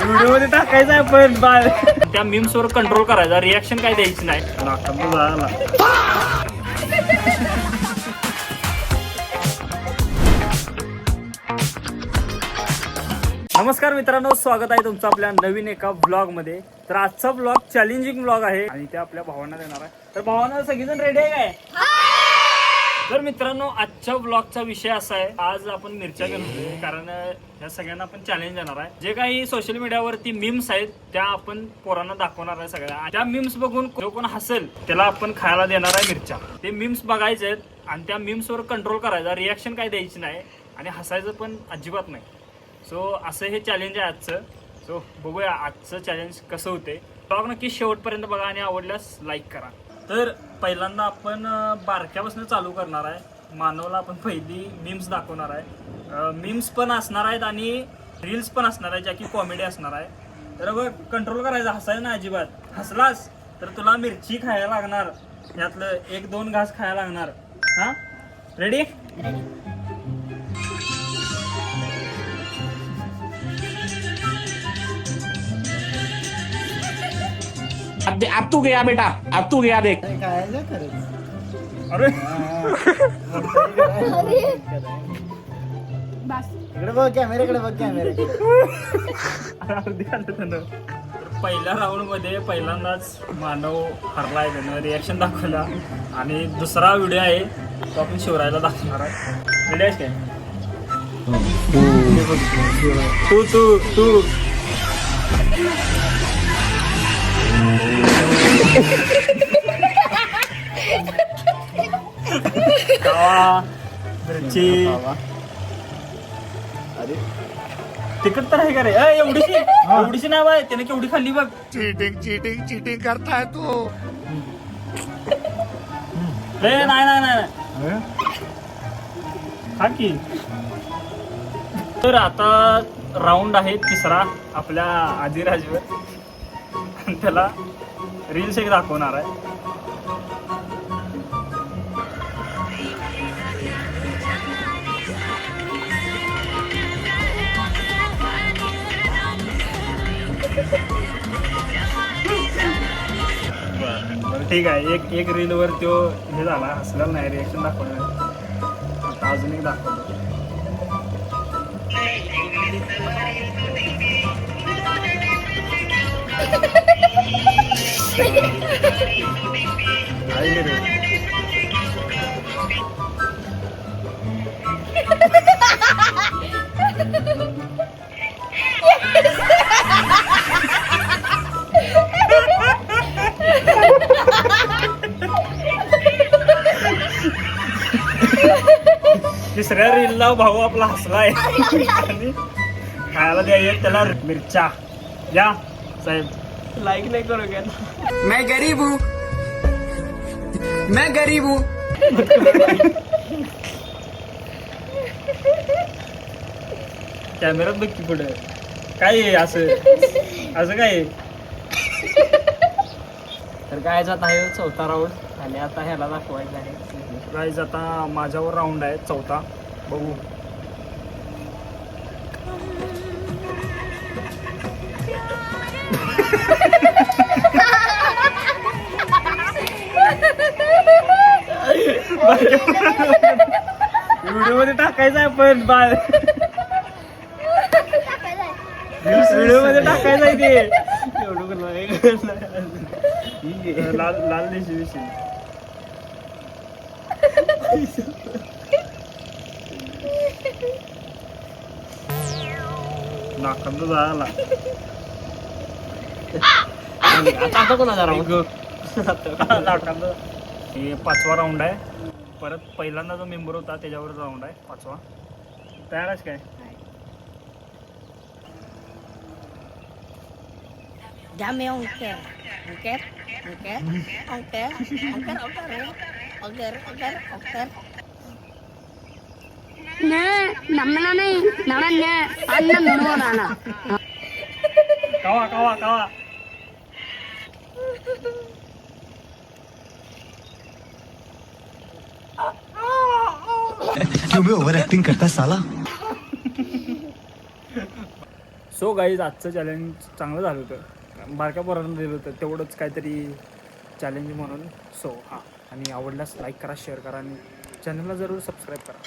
Video मध्ये टाकायचं आहे पण बाय त्या मीम्स वर कंट्रोल करायचा, रिॲक्शन काय द्यायची नाही. नमस्कार मित्रांनो, स्वागत आहे तुमचं आपल्या नवीन एका ब्लॉग मध्ये. तर आजचा ब्लॉग चॅलेंजिंग ब्लॉग आहे आणि ते आपल्या भावांना देणार आहे. तर भावांना सगळीजण रेडी आहे काय? तर मित्रांनो, आजच्या ब्लॉगचा विषय असा आहे, आज आपण मिरच्या घेतोय कारण या सगळ्यांना आपण चॅलेंज देणार आहे. जे काही सोशल मीडियावरती मीम्स आहेत त्या आपण पोरांना दाखवणार आहे सगळ्या. त्या मीम्स बघून जो कोण हसेल त्याला आपण खायला देणार आहे मिरच्या. ते मीम्स बघायचे आहेत आणि त्या मीम्सवर कंट्रोल करायचा, रिॲक्शन काय द्यायची नाही आणि हसायचं पण अजिबात नाही. सो असं हे चॅलेंज आहे आजचं. सो बघूया आजचं चॅलेंज कसं होते. ब्लॉग नक्की शेवटपर्यंत बघा आणि आवडल्यास लाईक करा. तर पहिल्यांदा आपण बारक्यापासून चालू करणार आहे. मानवला आपण पहिली मीम्स दाखवणार आहे. मीम्स पण असणार आहेत आणि रील्स पण असणार आहे ज्या की कॉमेडी असणार आहे. तर बघ कंट्रोल करायचं, हसायचं ना अजिबात. हसलास तर तुला मिरची खायला लागणार, यातलं 1-2 घास खायला लागणार. हां रेडी? अब तू गया बेटा, अब तू गया देख. अरे इकडे बघ कॅमेऱ्याकडे, बघ कॅमेऱ्याकडे. पहिल्या राऊंड मध्ये पहिल्यांदाच मानव हरलाय, त्यानं रिॲक्शन दाखवला. आणि दुसरा व्हिडिओ आहे तो आपण शिवरायला दाखवणार आहे. रेडी आहेस काय? तू तू तू कावा मिरची. अरे तिकट तर आहे का रे? एवढीशी नाही बाय, त्याने केवढी खाल्ली बघ. चीटिंग करता है तू. नाही खा की. तर आता राऊंड आहे तिसरा आपल्या आदिराजवर. त्याला रील्स एक दाखवणार आहे. बरं ठीक आहे. एक रीलवर तो हे झाला, हसला नाही, रिॲक्शन दाखवणार. आता अजून एक दाखवतो. तिसऱ्या रीलला भाऊ आपला हसलाय आणि खायला द्यायला त्याला मिरच्या. या साहेब लाईक नाही करू घ्या. मैं गरीब हूँ, मैं गरीब हूँ. कॅमेरात बघ की पुढे काय आहे असं काय आहे? तर काय जात आहे चौथा राऊंड आणि आता ह्याला दाखवायचं आहे. गाईज आता माझ्यावर राऊंड आहे चौथा. बघू. व्हिडिओ मध्ये टाकायचं आहे पण बाय, व्हिडिओ मध्ये टाकायचं आहे ते. एवढं लाल दिशी दिशी नाकांना जायला. आता कोणाचा राऊंड? नाकांना. हे 5वा राऊंड आहे. परत पहिल्यांदा जो मेंबर होता त्याच्यावर राऊंड आहे 5वा. तयार आहेस काय? Dame ongker, ongker. ನಮ್ಮನೇ ನಮ್ಮನ್ನೇ ಅನ್ನ ನೋಡೋಣ कावा क्यों भी ओवर एक्टिंग करता है साला। सो गाईज आजचं चॅलेंज चांगलं झालं होतं, बारक्या पोरांना दिलं होतं तेवढंच काहीतरी चॅलेंज म्हणून. सो हां, आणि आवडल्यास लाईक करा, शेअर करा आणि चॅनलला जरूर सबस्क्राईब करा.